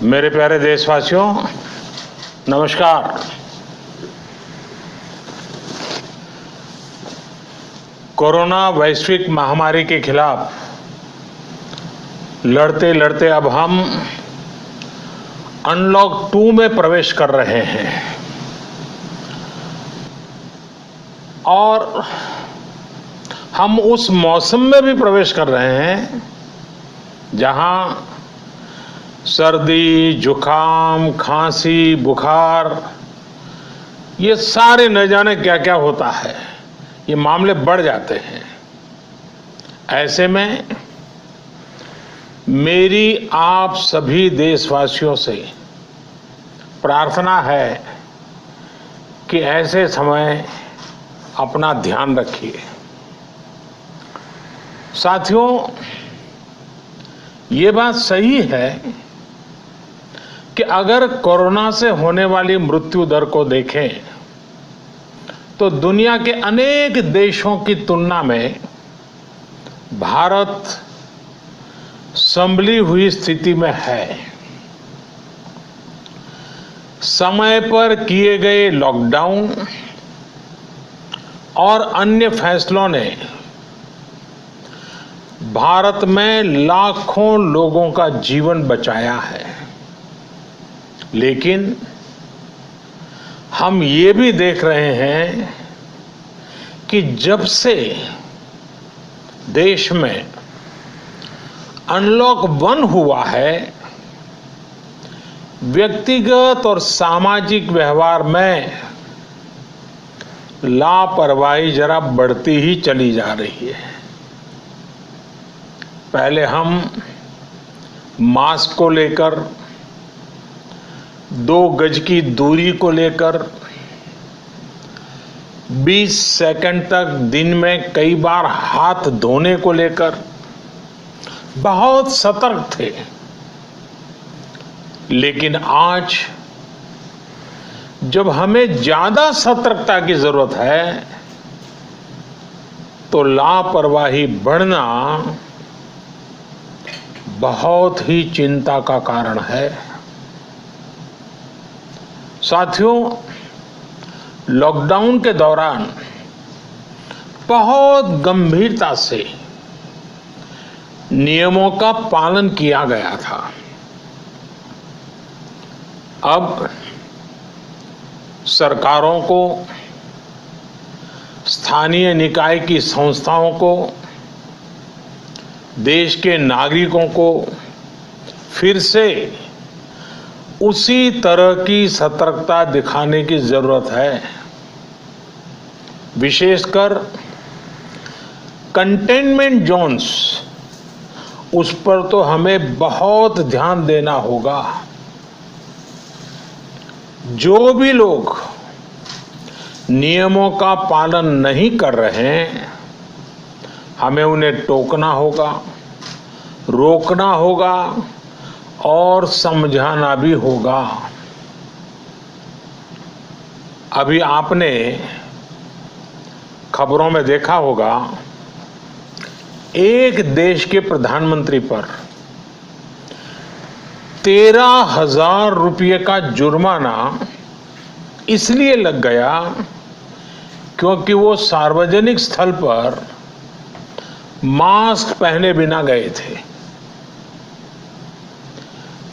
मेरे प्यारे देशवासियों, नमस्कार। कोरोना वैश्विक महामारी के खिलाफ लड़ते लड़ते अब हम अनलॉक 2 में प्रवेश कर रहे हैं और हम उस मौसम में भी प्रवेश कर रहे हैं जहां सर्दी, जुकाम, खांसी, बुखार, ये सारे न जाने क्या क्या होता है, ये मामले बढ़ जाते हैं। ऐसे में मेरी आप सभी देशवासियों से प्रार्थना है कि ऐसे समय अपना ध्यान रखिए। साथियों, ये बात सही है कि अगर कोरोना से होने वाली मृत्यु दर को देखें तो दुनिया के अनेक देशों की तुलना में भारत संभली हुई स्थिति में है। समय पर किए गए लॉकडाउन और अन्य फैसलों ने भारत में लाखों लोगों का जीवन बचाया है, लेकिन हम ये भी देख रहे हैं कि जब से देश में अनलॉक 1 हुआ है, व्यक्तिगत और सामाजिक व्यवहार में लापरवाही जरा बढ़ती ही चली जा रही है। पहले हम मास्क को लेकर, 2 गज की दूरी को लेकर 20 सेकंड तक दिन में कई बार हाथ धोने को लेकर बहुत सतर्क थे, लेकिन आज जब हमें ज्यादा सतर्कता की जरूरत है तो लापरवाही बढ़ना बहुत ही चिंता का कारण है। साथियों, लॉकडाउन के दौरान बहुत गंभीरता से नियमों का पालन किया गया था। अब सरकारों को, स्थानीय निकाय की संस्थाओं को, देश के नागरिकों को फिर से उसी तरह की सतर्कता दिखाने की जरूरत है। विशेषकर कंटेनमेंट जोन्स, उस पर तो हमें बहुत ध्यान देना होगा। जो भी लोग नियमों का पालन नहीं कर रहे हैं, हमें उन्हें टोकना होगा, रोकना होगा और समझाना भी होगा। अभी आपने खबरों में देखा होगा, एक देश के प्रधानमंत्री पर 13,000 रुपये का जुर्माना इसलिए लग गया क्योंकि वो सार्वजनिक स्थल पर मास्क पहने बिना गए थे।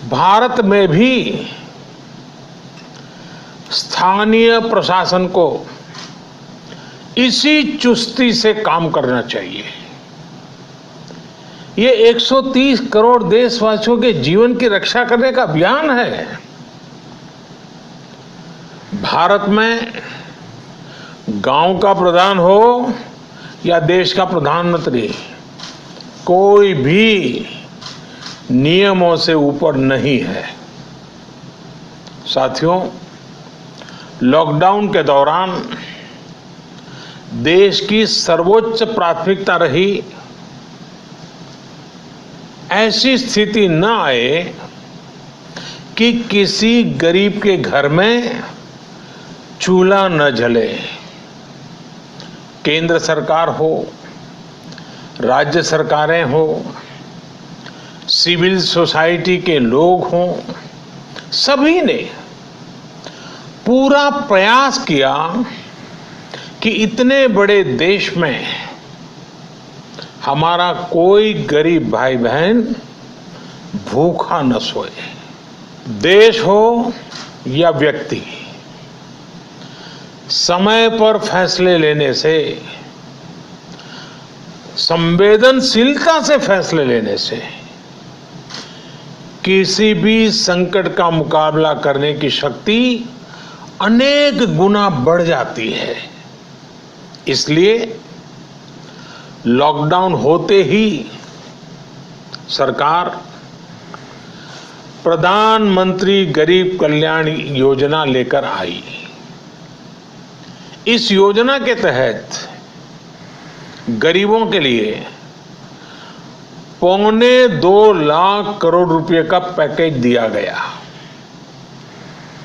भारत में भी स्थानीय प्रशासन को इसी चुस्ती से काम करना चाहिए। ये 130 करोड़ देशवासियों के जीवन की रक्षा करने का अभियान है। भारत में गांव का प्रधान हो या देश का प्रधानमंत्री, कोई भी नियमों से ऊपर नहीं है। साथियों, लॉकडाउन के दौरान देश की सर्वोच्च प्राथमिकता रही ऐसी स्थिति न आए कि किसी गरीब के घर में चूल्हा न जले। केंद्र सरकार हो, राज्य सरकारें हो, सिविल सोसाइटी के लोग हों, सभी ने पूरा प्रयास किया कि इतने बड़े देश में हमारा कोई गरीब भाई बहन भूखा न सोए। देश हो या व्यक्ति, समय पर फैसले लेने से, संवेदनशीलता से फैसले लेने से किसी भी संकट का मुकाबला करने की शक्ति अनेक गुना बढ़ जाती है। इसलिए लॉकडाउन होते ही सरकार प्रधानमंत्री गरीब कल्याण योजना लेकर आई। इस योजना के तहत गरीबों के लिए 2.25 लाख करोड़ रुपए का पैकेज दिया गया।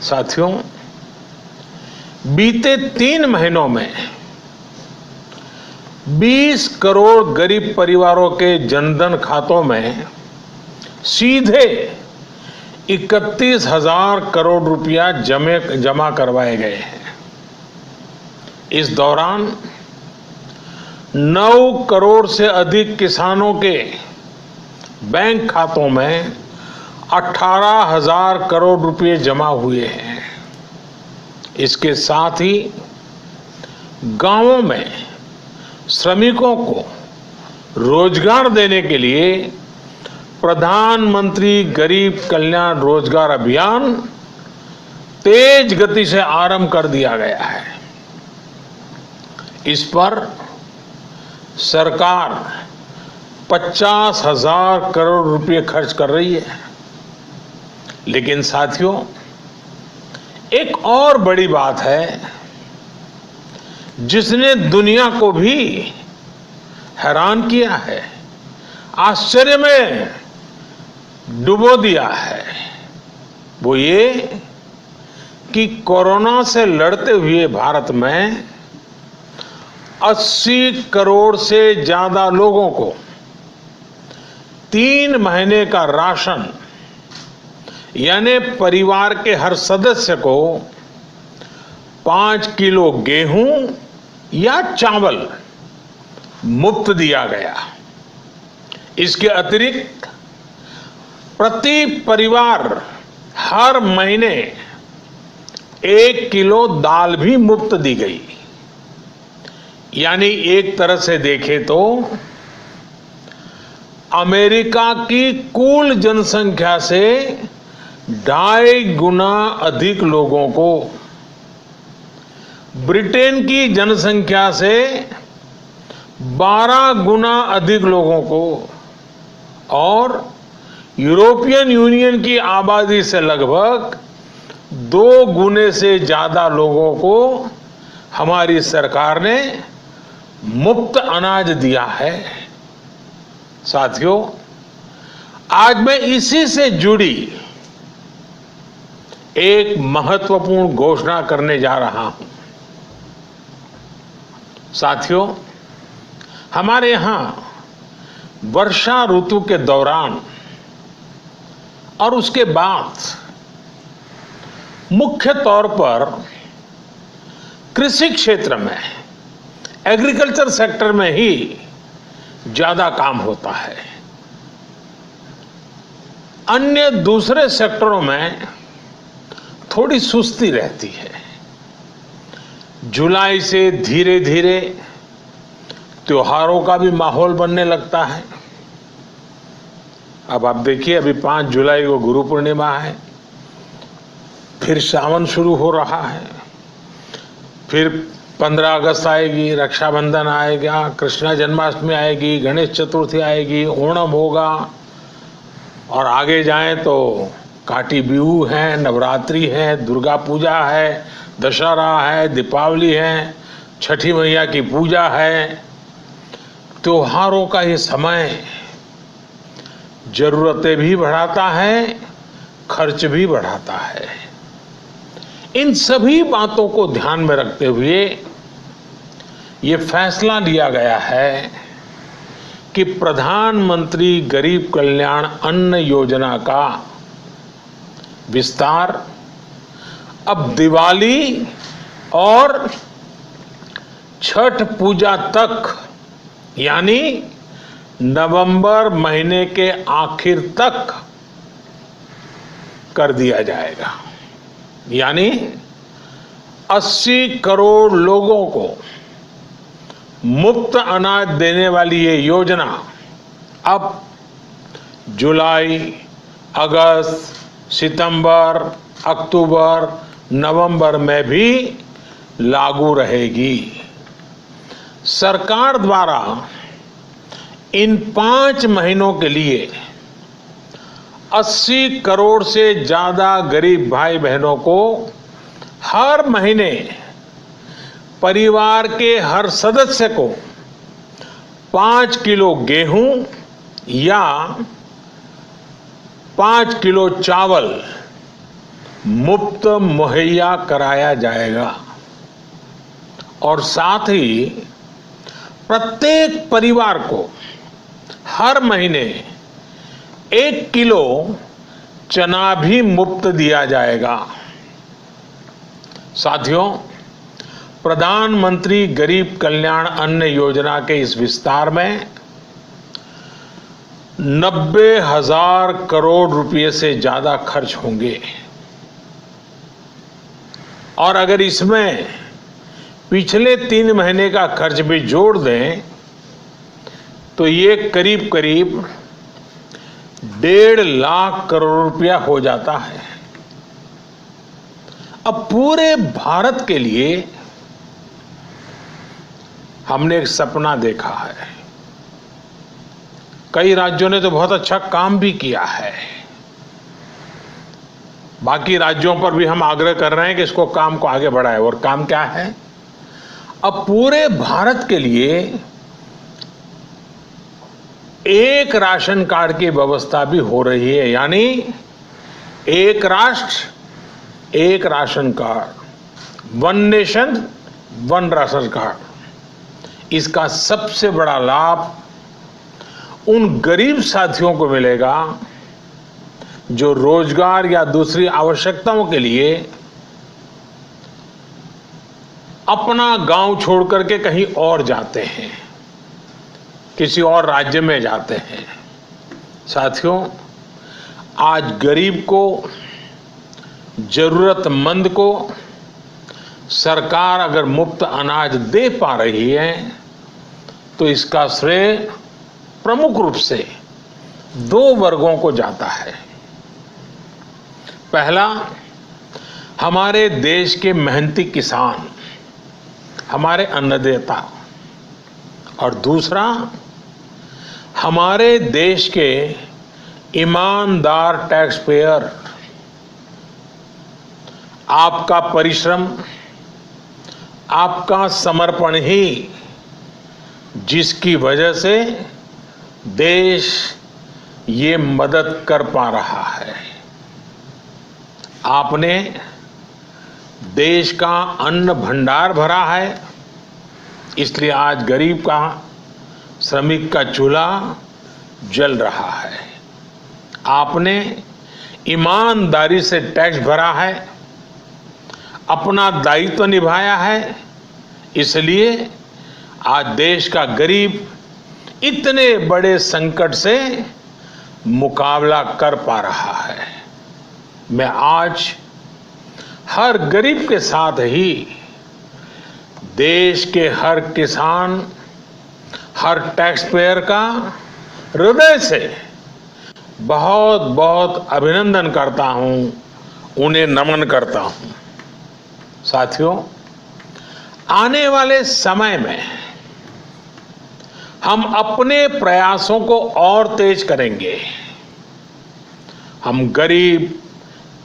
साथियों, बीते 3 महीनों में 20 करोड़ गरीब परिवारों के जनधन खातों में सीधे 31,000 करोड़ रुपया जमा करवाए गए हैं। इस दौरान 9 करोड़ से अधिक किसानों के बैंक खातों में 18,000 करोड़ रुपए जमा हुए हैं। इसके साथ ही गांवों में श्रमिकों को रोजगार देने के लिए प्रधानमंत्री गरीब कल्याण रोजगार अभियान तेज गति से आरंभ कर दिया गया है। इस पर सरकार 50,000 करोड़ रुपए खर्च कर रही है। लेकिन साथियों, एक और बड़ी बात है जिसने दुनिया को भी हैरान किया है, आश्चर्य में डुबो दिया है। वो ये कि कोरोना से लड़ते हुए भारत में 80 करोड़ से ज्यादा लोगों को 3 महीने का राशन, यानी परिवार के हर सदस्य को 5 किलो गेहूं या चावल मुफ्त दिया गया। इसके अतिरिक्त प्रति परिवार हर महीने 1 किलो दाल भी मुफ्त दी गई। यानी एक तरह से देखें तो अमेरिका की कुल जनसंख्या से 2.5 गुना अधिक लोगों को, ब्रिटेन की जनसंख्या से 12 गुना अधिक लोगों को और यूरोपियन यूनियन की आबादी से लगभग 2 गुने से ज्यादा लोगों को हमारी सरकार ने मुफ्त अनाज दिया है। साथियों, आज मैं इसी से जुड़ी एक महत्वपूर्ण घोषणा करने जा रहा हूं। साथियों, हमारे यहां वर्षा ऋतु के दौरान और उसके बाद मुख्य तौर पर कृषि क्षेत्र में, एग्रीकल्चर सेक्टर में ही ज्यादा काम होता है। अन्य दूसरे सेक्टरों में थोड़ी सुस्ती रहती है। जुलाई से धीरे धीरे त्योहारों का भी माहौल बनने लगता है। अब आप देखिए, अभी 5 जुलाई को गुरु पूर्णिमा है, फिर सावन शुरू हो रहा है, फिर 15 अगस्त आएगी, रक्षाबंधन आएगा, कृष्ण जन्माष्टमी आएगी, गणेश चतुर्थी आएगी, ओणम होगा और आगे जाएं तो काटी बिहू है, नवरात्रि है, दुर्गा पूजा है, दशहरा है, दीपावली है, छठी मैया की पूजा है। त्योहारों का ये समय जरूरतें भी बढ़ाता है, खर्च भी बढ़ाता है। इन सभी बातों को ध्यान में रखते हुए ये फैसला लिया गया है कि प्रधानमंत्री गरीब कल्याण अन्न योजना का विस्तार अब दिवाली और छठ पूजा तक, यानी नवंबर महीने के आखिर तक कर दिया जाएगा। यानी 80 करोड़ लोगों को मुफ्त अनाज देने वाली ये योजना अब जुलाई, अगस्त, सितंबर, अक्टूबर, नवंबर में भी लागू रहेगी। सरकार द्वारा इन 5 महीनों के लिए 80 करोड़ से ज्यादा गरीब भाई बहनों को हर महीने परिवार के हर सदस्य को 5 किलो गेहूं या 5 किलो चावल मुफ्त मुहैया कराया जाएगा और साथ ही प्रत्येक परिवार को हर महीने 1 किलो चना भी मुफ्त दिया जाएगा। साथियों, प्रधानमंत्री गरीब कल्याण अन्न योजना के इस विस्तार में 90,000 करोड़ रुपए से ज्यादा खर्च होंगे और अगर इसमें पिछले 3 महीने का खर्च भी जोड़ दें तो ये करीब करीब 1.5 लाख करोड़ रुपया हो जाता है। अब पूरे भारत के लिए हमने एक सपना देखा है। कई राज्यों ने तो बहुत अच्छा काम भी किया है। बाकी राज्यों पर भी हम आग्रह कर रहे हैं कि इसको काम को आगे बढ़ाएं। और काम क्या है? अब पूरे भारत के लिए एक राशन कार्ड की व्यवस्था भी हो रही है, यानी एक राष्ट्र एक ration card, 1 nation 1 ration card. इसका सबसे बड़ा लाभ उन गरीब साथियों को मिलेगा जो रोजगार या दूसरी आवश्यकताओं के लिए अपना गांव छोड़ करके कहीं और जाते हैं, किसी और राज्य में जाते हैं। साथियों, आज गरीब को, जरूरतमंद को सरकार अगर मुफ्त अनाज दे पा रही है तो इसका श्रेय प्रमुख रूप से 2 वर्गों को जाता है। पहला, हमारे देश के मेहनती किसान, हमारे अन्नदाता, और दूसरा हमारे देश के ईमानदार टैक्स पेयर। आपका परिश्रम, आपका समर्पण ही जिसकी वजह से देश ये मदद कर पा रहा है। आपने देश का अन्न भंडार भरा है, इसलिए आज गरीब का, श्रमिक का चूल्हा जल रहा है। आपने ईमानदारी से टैक्स भरा है, अपना दायित्व निभाया है, इसलिए आज देश का गरीब इतने बड़े संकट से मुकाबला कर पा रहा है। मैं आज हर गरीब के साथ ही देश के हर किसान, हर टैक्स पेयर का हृदय से बहुत बहुत अभिनंदन करता हूं, उन्हें नमन करता हूं। साथियों, आने वाले समय में हम अपने प्रयासों को और तेज करेंगे। हम गरीब,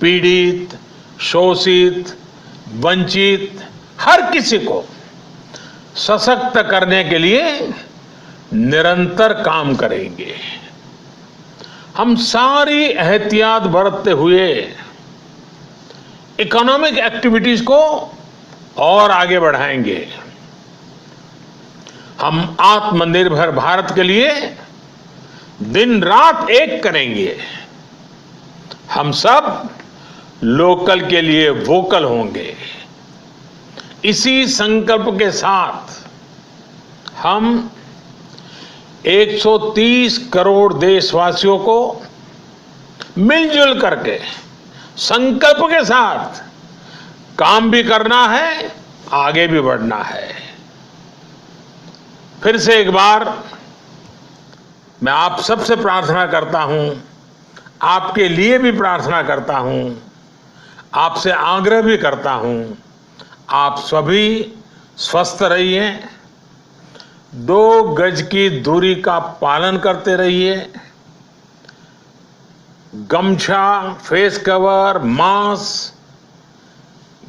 पीड़ित, शोषित, वंचित हर किसी को सशक्त करने के लिए निरंतर काम करेंगे। हम सारी एहतियात बरतते हुए इकोनॉमिक एक्टिविटीज को और आगे बढ़ाएंगे। हम आत्मनिर्भर भारत के लिए दिन रात एक करेंगे। हम सब लोकल के लिए वोकल होंगे। इसी संकल्प के साथ हम 130 करोड़ देशवासियों को मिलजुल करके संकल्प के साथ काम भी करना है, आगे भी बढ़ना है। फिर से एक बार मैं आप सबसे प्रार्थना करता हूं, आपके लिए भी प्रार्थना करता हूं, आपसे आग्रह भी करता हूं, आप सभी स्वस्थ रहिए, 2 गज की दूरी का पालन करते रहिए, गमछा, फेस कवर, मास्क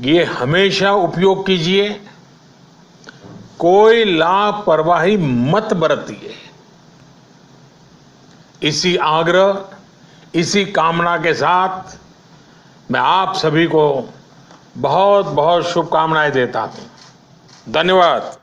ये हमेशा उपयोग कीजिए, कोई लापरवाही मत बरतिए। इसी आग्रह, इसी कामना के साथ मैं आप सभी को बहुत बहुत शुभकामनाएं देता हूं। धन्यवाद।